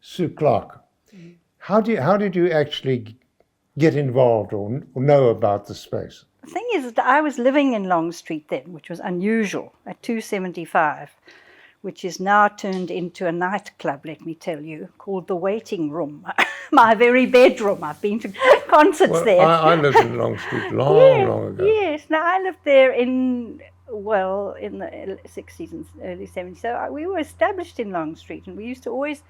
Sue Clarke. How did you actually get involved or know about the space? The thing is that I was living in Long Street then, which was unusual, at 275, which is now turned into a nightclub, let me tell you, called the Waiting Room. My very bedroom. I've been to concerts there. I lived in Long Street long ago. Yes, now I lived there in the 60s and early 70s. So we were established in Long Street, and we used to always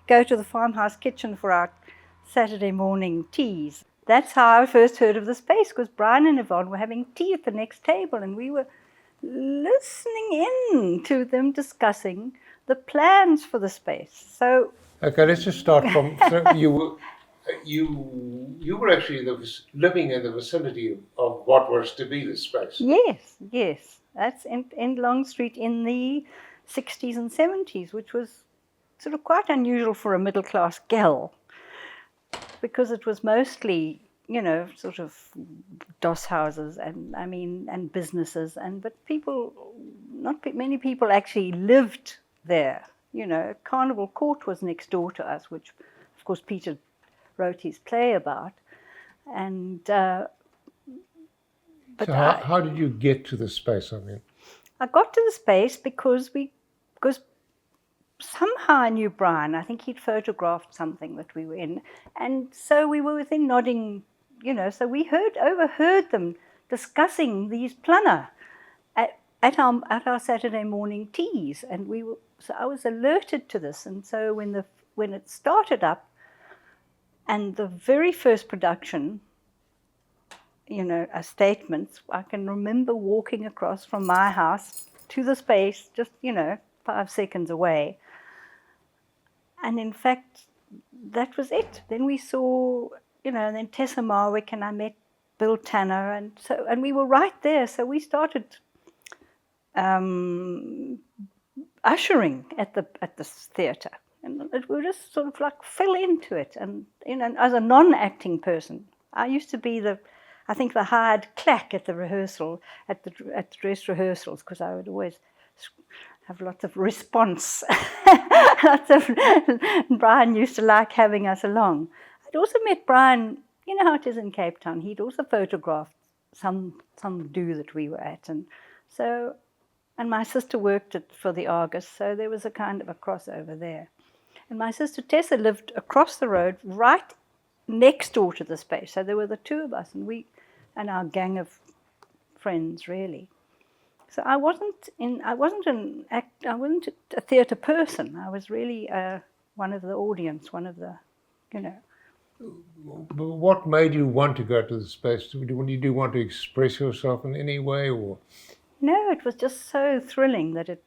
go to the farmhouse kitchen for our Saturday morning teas. That's how I first heard of the space, because Brian and Yvonne were having tea at the next table, and we were listening in to them discussing the plans for the space. So okay, let's just start from you were actually living in the vicinity of what was to be the space. Yes, that's in Long Street in the 60s and 70s, which was sort of quite unusual for a middle class gal, because it was mostly, sort of doss houses and businesses, but not many people actually lived there. Carnival Court was next door to us, which of course Peter wrote his play about. And so how did you get to the space? I got to the space because somehow I knew Brian. I think he'd photographed something that we were in, and so we were within nodding, so we overheard them discussing these planner at our Saturday morning teas, and so I was alerted to this. And so when it started up, and the very first production, a statement, I can remember walking across from my house to the space, just 5 seconds away. And in fact, that was it. Then we saw, then Tessa Marwick, and I met Bill Tanner, and we were right there. So we started ushering at the theatre, and we just sort of like fell into it. And as a non-acting person, I used to be the hired Clarke at the rehearsal, at the dress rehearsals, because I would always have lots of response. Brian used to like having us along. I'd also met Brian, you know how it is in Cape Town. He'd also photographed some do that we were at, and my sister worked for the Argus, so there was a kind of a crossover there. And my sister Tessa lived across the road, right next door to the space. So there were the two of us, and our gang of friends, really. So I wasn't a theatre person. I was really one of the audience, one of the, But what made you want to go to the space? Did you want to express yourself in any way, or? No, it was just so thrilling that it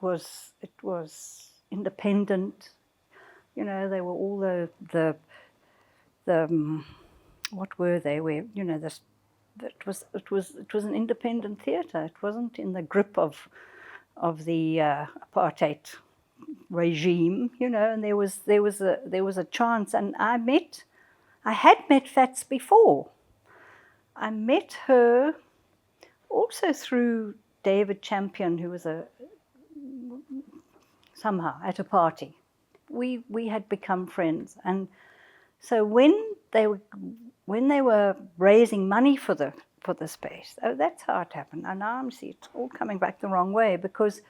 was independent. They were all the what were they? It was an independent theatre. It wasn't in the grip of the apartheid regime, and there was a chance. And I had met Fats before. I met her also through David Champion, who was somehow at a party. We had become friends, and so when they were raising money for the space, that's how it happened. And now see it's all coming back the wrong way, because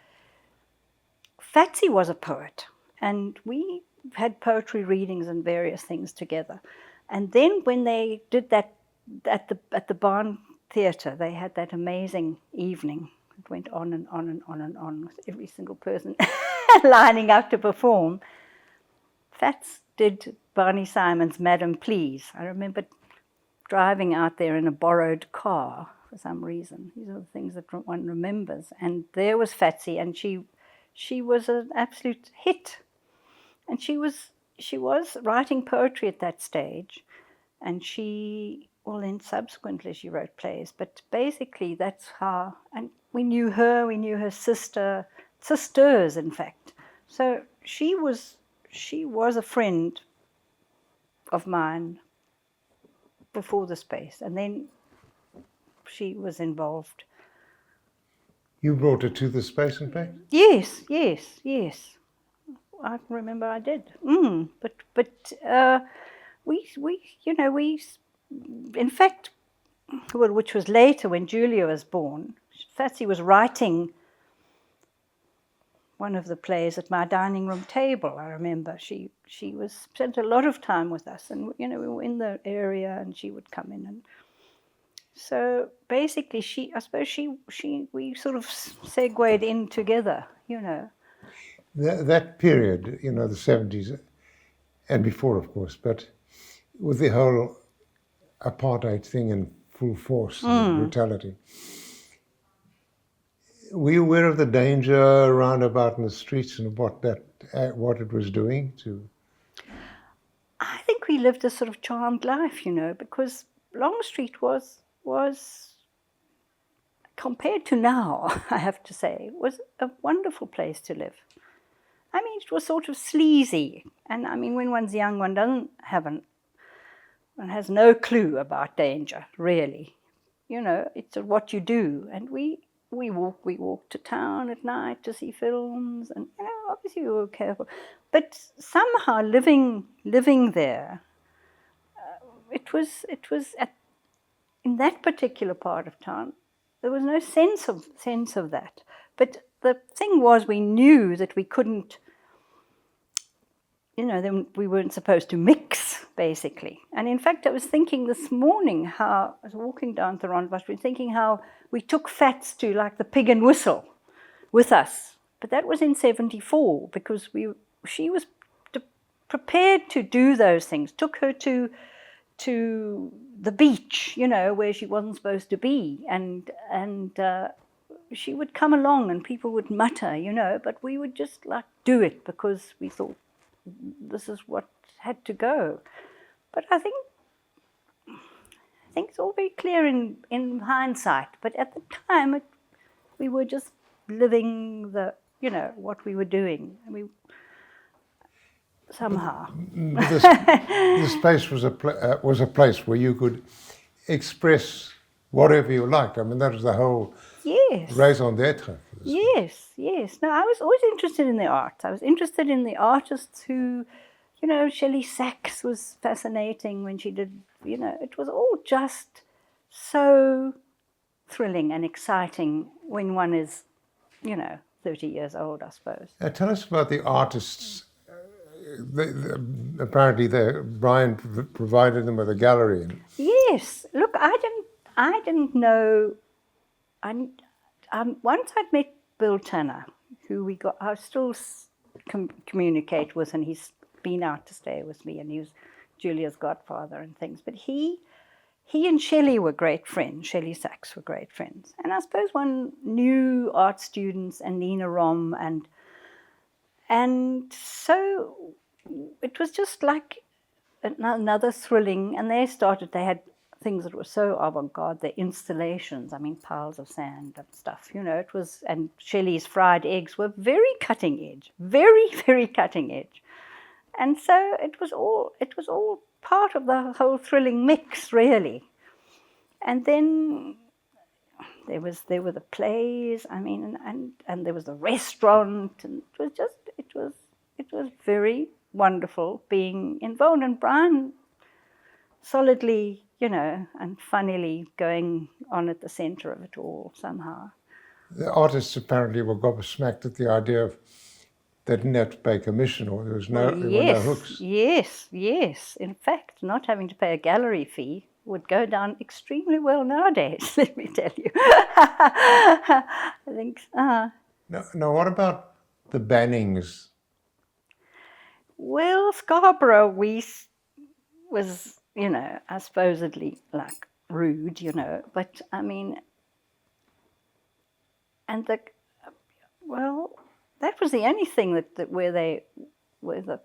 Fatsy was a poet, and we had poetry readings and various things together. And then when they did that at the Barn Theatre, they had that amazing evening. It went on and on and on and on, with every single person lining up to perform. Fats did Barney Simon's Madam Please. I remember driving out there in a borrowed car for some reason. These are the things that one remembers. And there was Fatsy, and she was an absolute hit. And she was writing poetry at that stage, and then subsequently she wrote plays. But basically that's how, and we knew her sisters, in fact. So she was a friend of mine before the space, and then she was involved. You brought her to the space, in fact? Yes. I remember I did. But we, in fact, well, which was later when Julia was born. Fatsy was writing one of the plays at my dining room table. I remember she spent a lot of time with us, and we were in the area, and she would come in, and so basically we sort of segued in together. That period, the 70s and before, of course, but with the whole apartheid thing in full force and brutality. Were you aware of the danger around about in the streets and what it was doing to? I think we lived a sort of charmed life, because Longstreet was compared to now, I have to say, was a wonderful place to live. I mean, it was sort of sleazy, and I mean, when one's young, one has no clue about danger, really. It's what you do, and we walked to town at night to see films, and obviously we were careful, but somehow living there, it was in that particular part of town, there was no sense of that. But the thing was, we knew that we couldn't, then we weren't supposed to mix, basically. And in fact, I was thinking this morning how, I was walking down the Rondbosch, thinking how we took Fats to like the Pig and Whistle with us. But that was in 1974, because she was prepared to do those things. Took her to the beach, where she wasn't supposed to be. And she would come along and people would mutter, but we would just like do it because we thought this is what had to go. But I think it's all very clear in hindsight. But at the time, we were just living what we were doing. Somehow. The space was a place where you could express whatever you liked. I mean, that was the whole raison d'être. Yes. No, I was always interested in the arts. I was interested in the artists who, Shelley Sachs was fascinating when she did, it was all just so thrilling and exciting when one is, 30 years old, I suppose. Tell us about the artists. Apparently, Brian provided them with a gallery. Yes. Look, I didn't know. Once I'd met Bill Turner, who I still communicate with, and he's been out to stay with me, and he was Julia's godfather and things. But he and Shelley were great friends. Shelley Sachs were great friends, and I suppose one knew art students and Nina Rom, and so it was just like another thrilling. And they had things that were so avant-garde, their installations, I mean, piles of sand and stuff, it was, and Shelley's fried eggs were very cutting edge, very, very cutting edge. And so it was all part of the whole thrilling mix, really. And then there were the plays, I mean, and there was the restaurant, and it was very wonderful being involved. And Brian solidly, and funnily going on at the center of it all somehow. The artists apparently were gobsmacked at the idea of they didn't have to pay commission, or there were no hooks. Yes. In fact, not having to pay a gallery fee would go down extremely well nowadays, let me tell you. I think. Now, what about the Bannings? Well, Scarborough was, supposedly like rude, but I mean, and that was the only thing that where the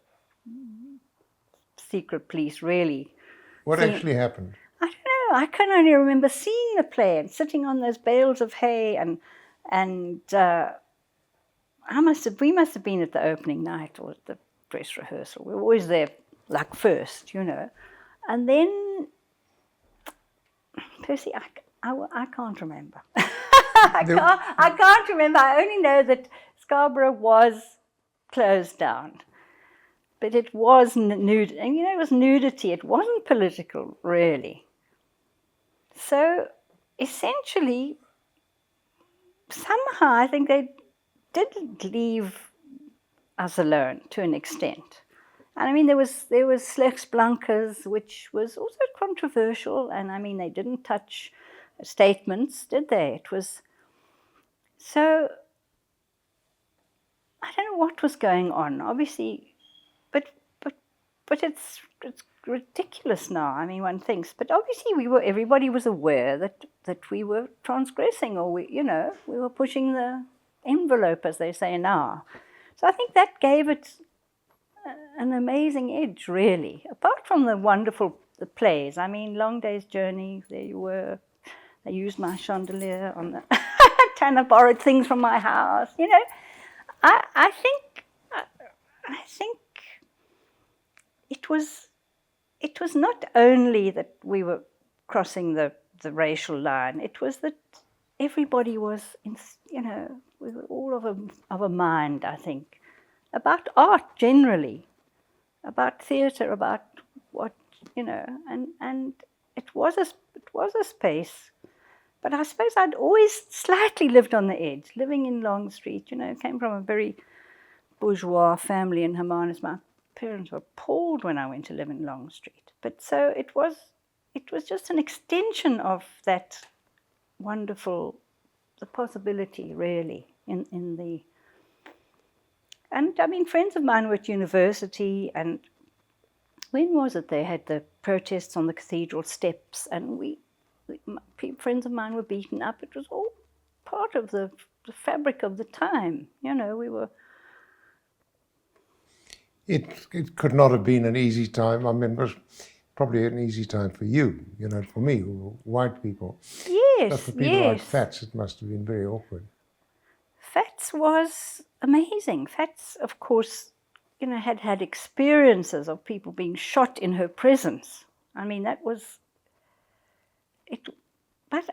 secret police really. What actually happened? I don't know. I can only remember seeing the play and sitting on those bales of hay, and we must have been at the opening night or at the dress rehearsal. We were always there, like first, and then Percy, I can't remember. I can't remember. I only know that Scarborough was closed down. but it was nude, and it was nudity. It wasn't political, really. So essentially, somehow I think they did leave us alone to an extent. And I mean, there was Slechts Blankes, which was also controversial, and I mean, they didn't touch statements, did they? It was so. I don't know what was going on, obviously, but it's ridiculous now. I mean, one thinks, but obviously everybody was aware that we were transgressing, or we were pushing the envelope, as they say now. So I think that gave it an amazing edge, really. Apart from the plays. I mean, Long Day's Journey. There you were. They used my chandelier on the. Tanner borrowed things from my house. I think it was not only that we were crossing the racial line. It was that everybody was, we were all of a mind, I think, about art generally, about theatre, about what, and it was a space. But I suppose I'd always slightly lived on the edge, living in Long Street, came from a very bourgeois family in Hermanus. My parents were appalled when I went to live in Long Street. But so it was just an extension of that wonderful, the possibility really in the, and I mean, friends of mine were at university, and when was it they had the protests on the cathedral steps, and friends of mine were beaten up. It was all part of the fabric of the time. We were. It could not have been an easy time. I mean, it was probably an easy time for you, for me, white people. Yes, but for people like Fats, it must have been very awkward. Fats was amazing. Fats, of course, had experiences of people being shot in her presence. I mean, that was it. But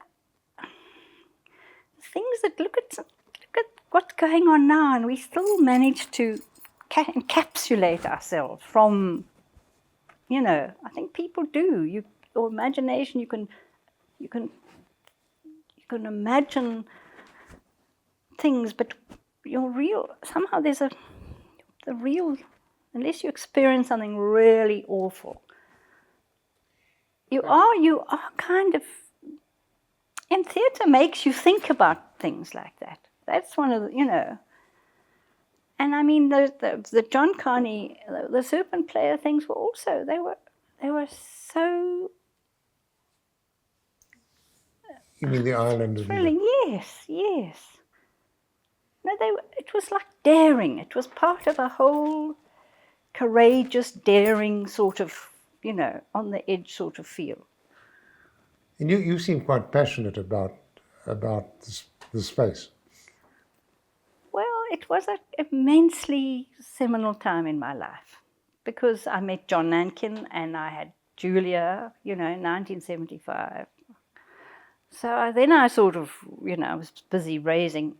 things that look at what's going on now, and we still manage to encapsulate ourselves from. I think people do. Your imagination, you can imagine things, but somehow there's the real, unless you experience something really awful, you are kind of, and theatre makes you think about things like that. That's one of the, and I mean the John Carney, the Serpent Player things were also, they were so. You mean the island? Thrilling, yes. No, it was like daring. It was part of a whole courageous, daring sort of, on the edge sort of feel. And you seem quite passionate about the space. Well, it was an immensely seminal time in my life because I met John Nankin and I had Julia, in 1975. So then I sort of, I was busy raising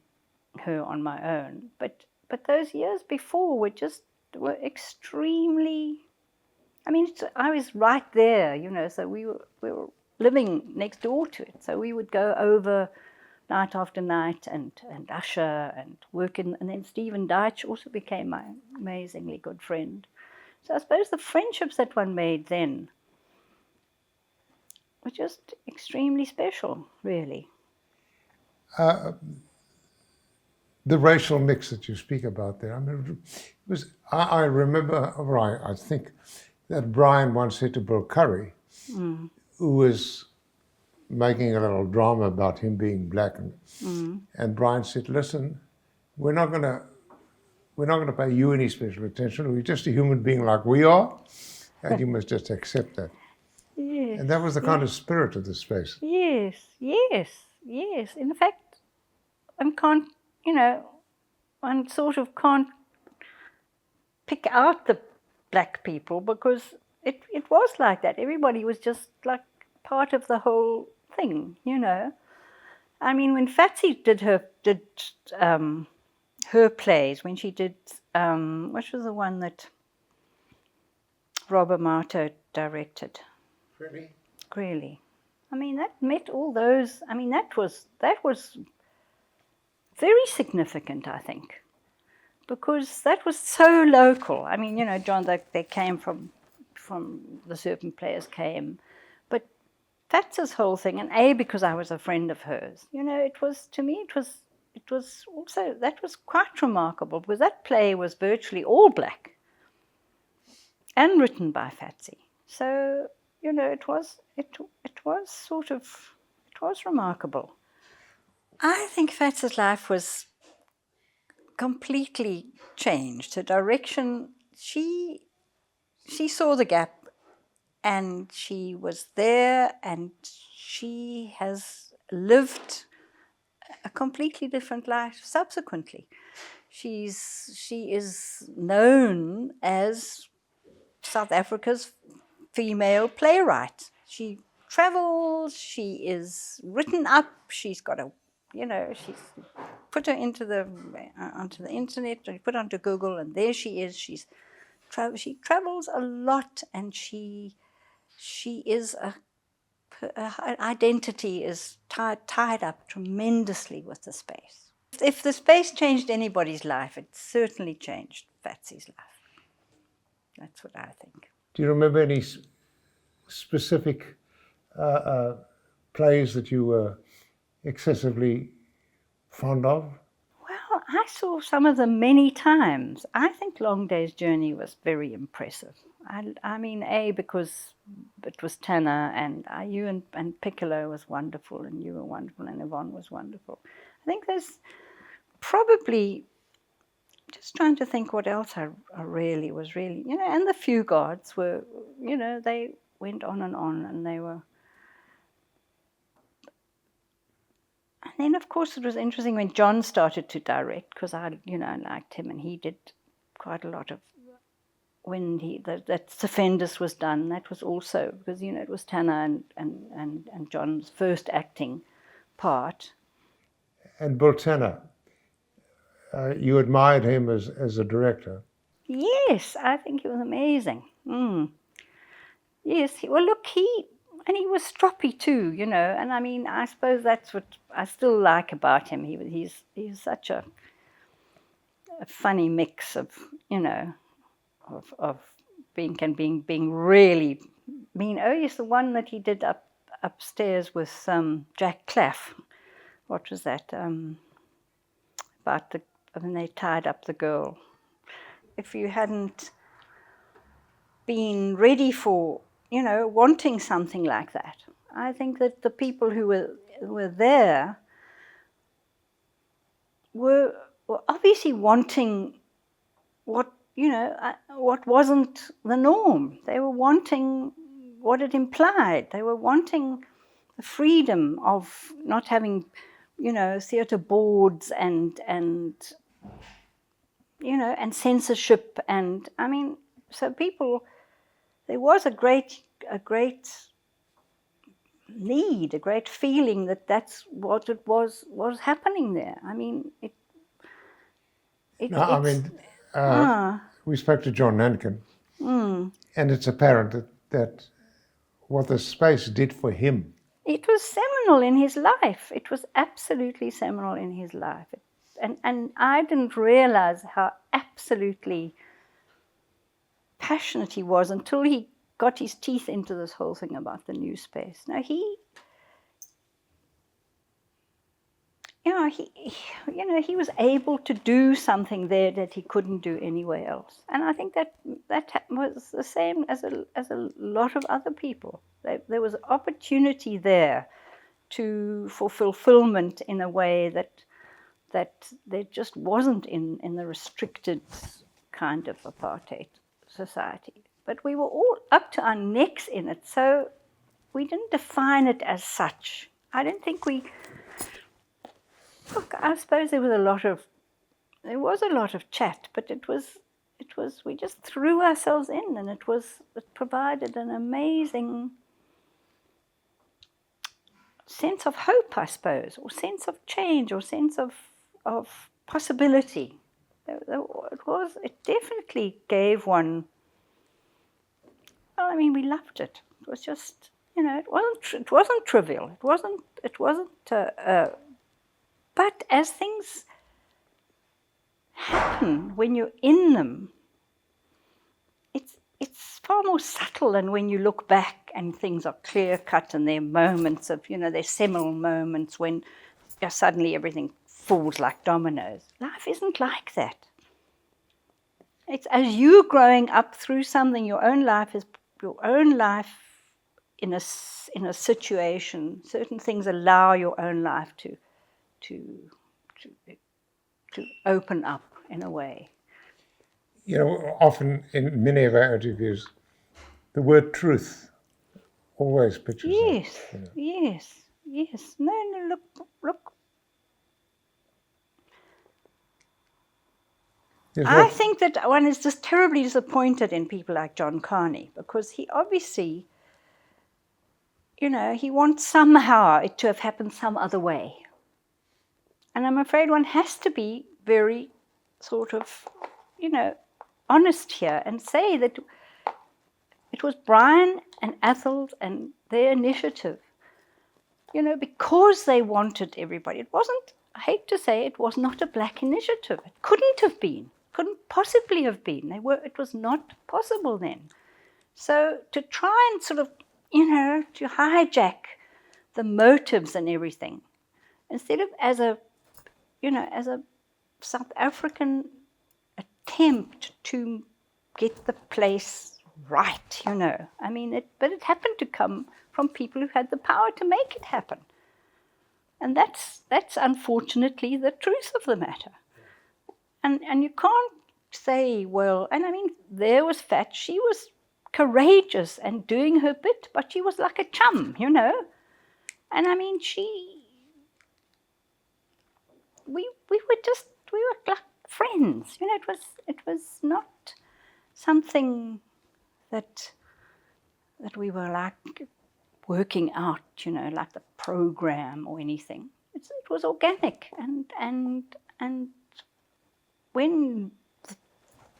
her on my own. But those years before were extremely. I mean, I was right there, So we were living next door to it. So we would go over night after night and usher and work in. And then Stephen Deitch also became my amazingly good friend. So I suppose the friendships that one made then were just extremely special, really. The racial mix that you speak about there, I mean, I remember, or I think that Brian once said to Bill Curry, who was making a little drama about him being black, and Brian said, "Listen, we're not going to pay you any special attention. We're just a human being like we are, and you must just accept that." Yes, and that was the kind of spirit of the space. Yes. In fact, one sort of can't pick out the black people because it was like that. Everybody was just like part of the whole thing, I mean, when Fatsy did her plays, when she did, which was the one that Rob Amato directed. Really? Really. I mean, that met all those, I mean, that was very significant, I think, because that was so local. I mean, you know, John, they came from the Serpent Players came, but Fats's whole thing, and because I was a friend of hers, you know, it was, to me, it was also, that was quite remarkable, because that play was virtually all black and written by Fatsy. So, you know, it was remarkable. I think Fats's life was completely changed. Her direction, she saw the gap, and she was there, and she has lived a completely different life subsequently. She is known as South Africa's female playwright. She travels, she is written up, she's got a, you know, she's put her onto the internet, put onto Google, and there she is. She travels a lot, and she is her identity is tied up tremendously with the space. If the space changed anybody's life, it certainly changed Fatsy's life. That's what I think. Do you remember any specific plays that you were excessively fond of? Well, I saw some of them many times. I think Long Day's Journey was very impressive. I mean, because it was Tanner, and you and Piccolo was wonderful, and you were wonderful, and Yvonne was wonderful. I think there's probably, just trying to think what else I really was really, you know, and the Few Gods were, you know, they went on, and they were. And then, of course, it was interesting when John started to direct, because I liked him, and he did quite a lot of, when that Defendus was done, that was also, because, you know, it was Tanner and John's first acting part. And Bill Tanner, you admired him as a director. Yes, I think he was amazing. Yes, well, look, he was stroppy too, you know, and I mean, I suppose that's what I still like about him. He's such a funny mix of, you know, of being really mean. Oh yes, the one that he did upstairs with Jack Claff. What was that? About when they tied up the girl. If you hadn't been ready for, you know, wanting something like that, I think that the people who were there were obviously wanting what, you know, what wasn't the norm. They were wanting what it implied. They were wanting the freedom of not having, you know, theatre boards and you know, and censorship, and I mean, so people, there was a great need, a great feeling that that's what it was happening there. I mean, we spoke to John Nankin, and it's apparent that what the space did for him. It was seminal in his life. It was absolutely seminal in his life. And I didn't realize how absolutely passionate he was until he got his teeth into this whole thing about the new space. Now he was able to do something there that he couldn't do anywhere else. And I think that was the same as a lot of other people. There was opportunity there for fulfillment in a way that there just wasn't in the restricted kind of apartheid society. But we were all up to our necks in it, so we didn't define it as such. I don't think we... Look, I suppose there was a lot of chat, but it was we just threw ourselves in, and it provided an amazing sense of hope, I suppose, or sense of change, or sense of possibility. It definitely gave one Well, I mean, we loved it. It was just, it wasn't trivial. It wasn't. But as things happen when you're in them, it's far more subtle than when you look back and things are clear cut and there are moments of, there's seminal moments when suddenly everything falls like dominoes. Life isn't like that. It's as you're growing up through something, your own life in a situation. Certain things allow your own life to open up in a way. Often in many of our interviews, the word truth always pictures Yes, that. yes. No, look. I think that one is just terribly disappointed in people like John Carney, because he obviously, he wants somehow it to have happened some other way. And I'm afraid one has to be very sort of, honest here and say that it was Brian and Ethel and their initiative, because they wanted everybody. It wasn't, I hate to say, it was not a black initiative. It couldn't have been. Couldn't possibly have been. It was not possible then. So to try and sort of, to hijack the motives and everything, instead of as a South African attempt to get the place right, I mean, but it happened to come from people who had the power to make it happen. And that's unfortunately the truth of the matter. And you can't say, well, and I mean, there was Fat, she was courageous and doing her bit, but she was like a chum, And I mean, we were like friends, it was not something that we were like working out, like the program or anything. It was organic, and when the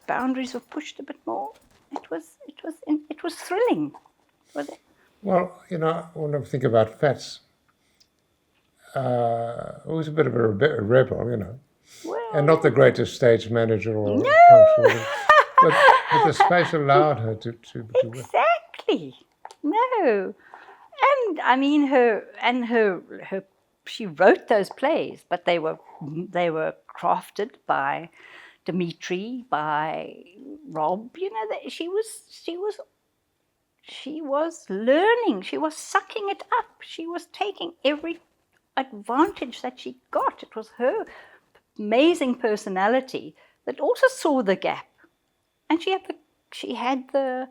boundaries were pushed a bit more, it was thrilling, was it? Well, when I think about Fats, was a bit of a rebel, Well, and not the greatest stage manager or no. but the space allowed her to work. Exactly. No. And I mean her she wrote those plays, but they were crafted by Dimitri, by Rob, she was learning, she was sucking it up, she was taking every advantage that she got. It was her amazing personality that also saw the gap, and she had the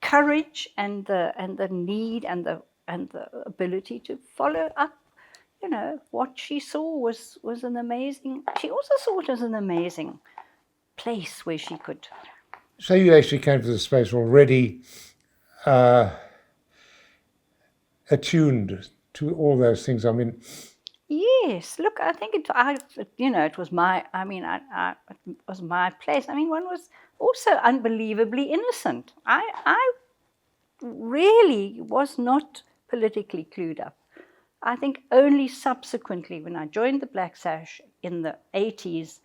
courage and the need and the ability to follow up. What she saw was an amazing. She also saw it as an amazing place where she could. So you actually came to the space already attuned to all those things. I mean, yes. Look, I think it was my. I mean, it was my place. I mean, one was also unbelievably innocent. I really was not politically clued up. I think only subsequently, when I joined the Black Sash in the 80s,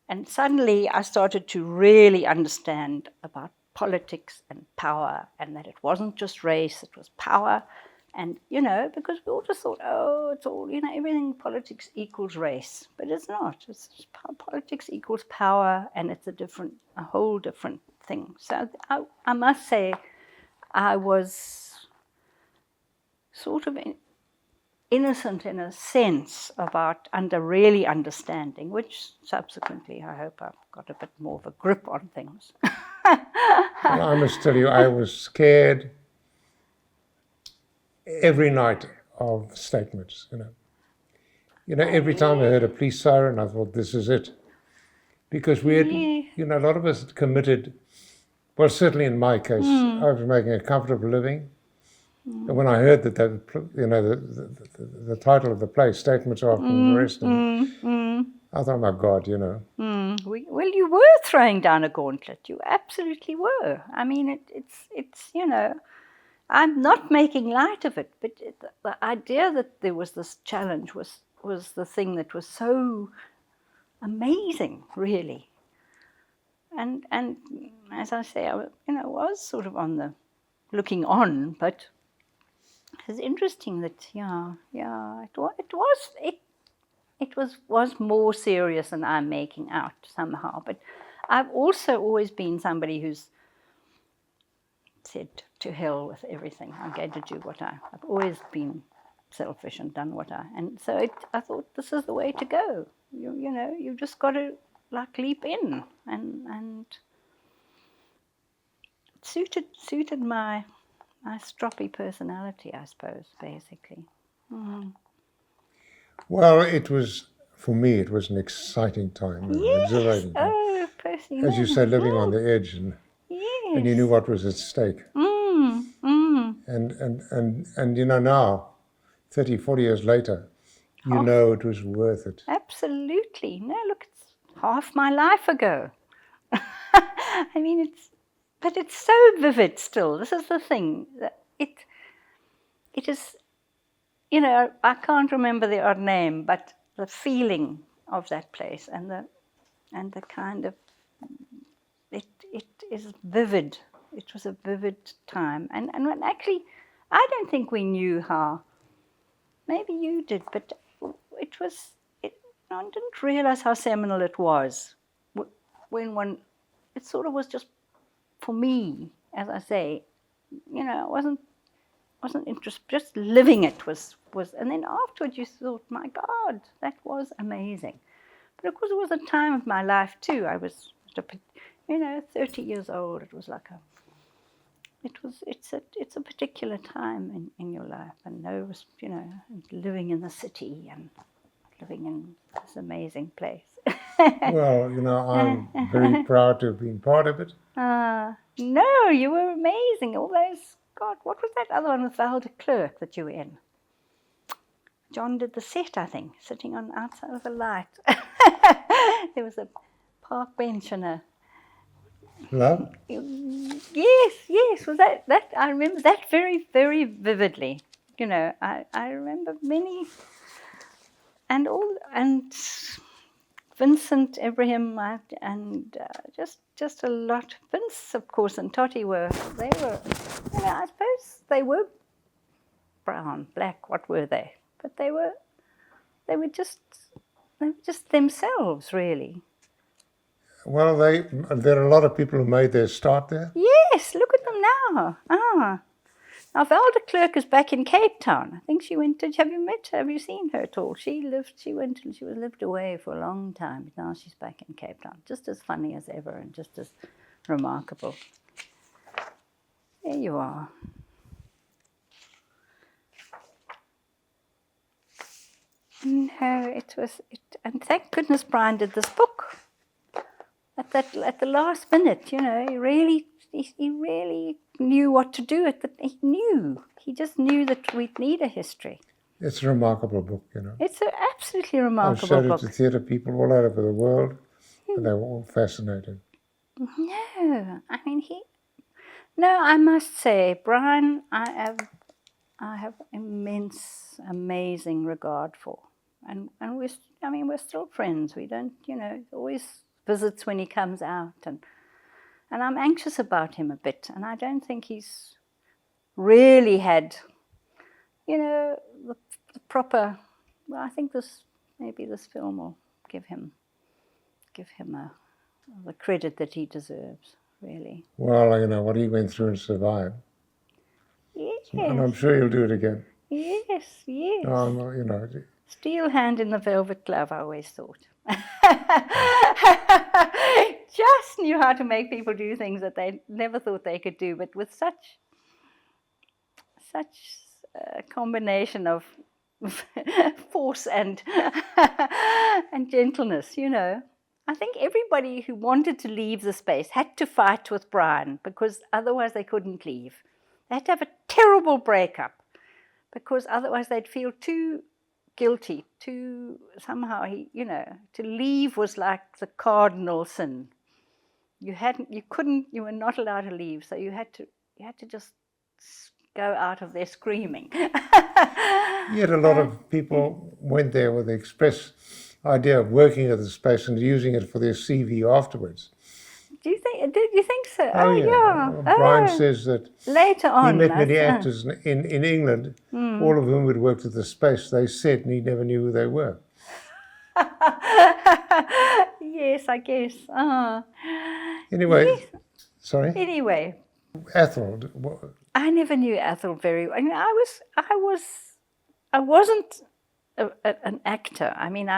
and suddenly I started to really understand about politics and power, and that it wasn't just race, it was power. And, because we all just thought, oh, it's all, everything, politics equals race. But it's not. Politics equals power, and it's a whole different thing. So I must say, I was sort of innocent in a sense about really understanding, which subsequently I hope I've got a bit more of a grip on things. Well, I must tell you, I was scared every night of statements, every time I heard a police siren, I thought, this is it. Because we had, a lot of us had committed, well, certainly in my case, I was making a comfortable living. And when I heard that, the title of the play, Statements After the Arrest, I thought, my God, you know. Well, you were throwing down a gauntlet. You absolutely were. I mean, it's you know, I'm not making light of it, but the idea that there was this challenge was the thing that was so amazing, really. And as I say, was sort of on the looking on, but it's interesting that it was more serious than I'm making out somehow. But I've also always been somebody who's said, to hell with everything. I'm going to do I've always been selfish and done and so I thought this is the way to go. You know, you just got to like leap in, and it suited my stroppy personality, I suppose, basically. Well, it was, for me, it was an exciting time, an Yes. exhilarating time. Oh, Percy. As you say, living on the edge, and Yes. you knew what was at stake. And you know, now, 30, 40 years later, you know it was worth it. Absolutely. No, look, it's half my life ago. I mean, but it's so vivid still. This is the thing. That it is, you know, I can't remember the odd name, but the feeling of that place and the kind of, it is vivid. It was a vivid time. And when actually, I don't think we knew how, maybe you did, but I didn't realize how seminal it was when it sort of was just, for me, as I say, you know, I wasn't interested, just living it was, and then afterwards you thought, my God, that was amazing. But of course it was a time of my life too. I was, 30 years old. It was like it's a particular time in your life, and living in the city and living in this amazing place. Well, you know, I'm very proud to have been part of it. No, you were amazing. All those, God, what was that other one with Clarke that you were in? John did the set, I think, sitting on outside of a light. There was a park bench and a... Love? Yes. Was that? I remember that very, very vividly. You know, I remember many, and Vincent, Ibrahim, and just a lot. Vince, of course, and Totty were, I suppose they were brown, black, what were they? But they were just themselves, really. Well, there are a lot of people who made their start there. Yes, look at them now. Now, Clarke is back in Cape Town. I think she went to, have you seen her at all? She lived away for a long time. Now she's back in Cape Town. Just as funny as ever and just as remarkable. There you are. No, and thank goodness Brian did this book. At the last minute, you know, he really knew what to do. He just knew that we'd need a history. It's a remarkable book, you know. It's an absolutely remarkable I've showed book. it to theatre people all over the world, and they were all fascinated. No, I mean I must say, Brian, I have immense, amazing regard for, and we're still friends. We don't, always visits when he comes out, and I'm anxious about him a bit, and I don't think he's really had, the proper. Well, I think maybe this film will give him the credit that he deserves, really. Well, you know what he went through and survived. Yes. And I'm sure he'll do it again. Yes. Steel hand in the velvet glove, I always thought. Just knew how to make people do things that they never thought they could do, but with such a combination of force and gentleness, I think everybody who wanted to leave the space had to fight with Brian, because otherwise they couldn't leave. They had to have a terrible breakup, because otherwise they'd feel too guilty. Somehow to leave was like the cardinal sin. You were not allowed to leave, so you had to just go out of there screaming. Yet a lot of people went there with the express idea of working at the space and using it for their CV afterwards. Did you think so? Oh, yeah. Brian says that later on, he met many actors in England, all of whom had worked at the space. They said, and he never knew who they were. Yes, I guess. Anyway, yes. Sorry? Anyway. Ethel. I never knew Ethel very well. I mean, I wasn't an actor. I mean,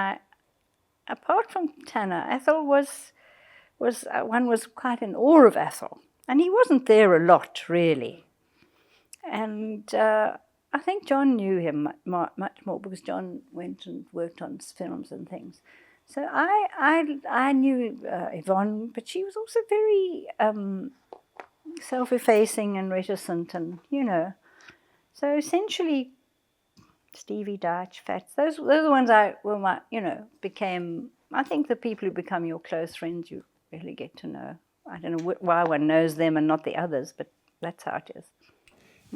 apart from Tanner, Ethel one was quite in awe of Ethel, and he wasn't there a lot really. And I think John knew him much more because John went and worked on films and things. So I knew Yvonne, but she was also very self-effacing and reticent, and So essentially, Stevie, Dutch, Fats, those are the ones became. I think the people who become your close friends, you really get to know. I don't know why one knows them and not the others, but that's how it is.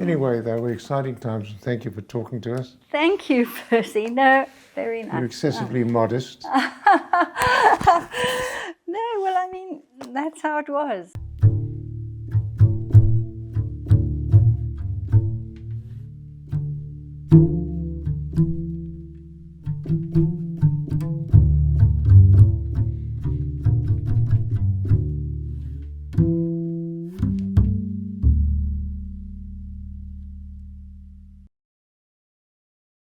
Anyway, they were exciting times, and thank you for talking to us. Thank you, Percy. No, very nice. You're excessively modest. No, well, I mean, that's how it was.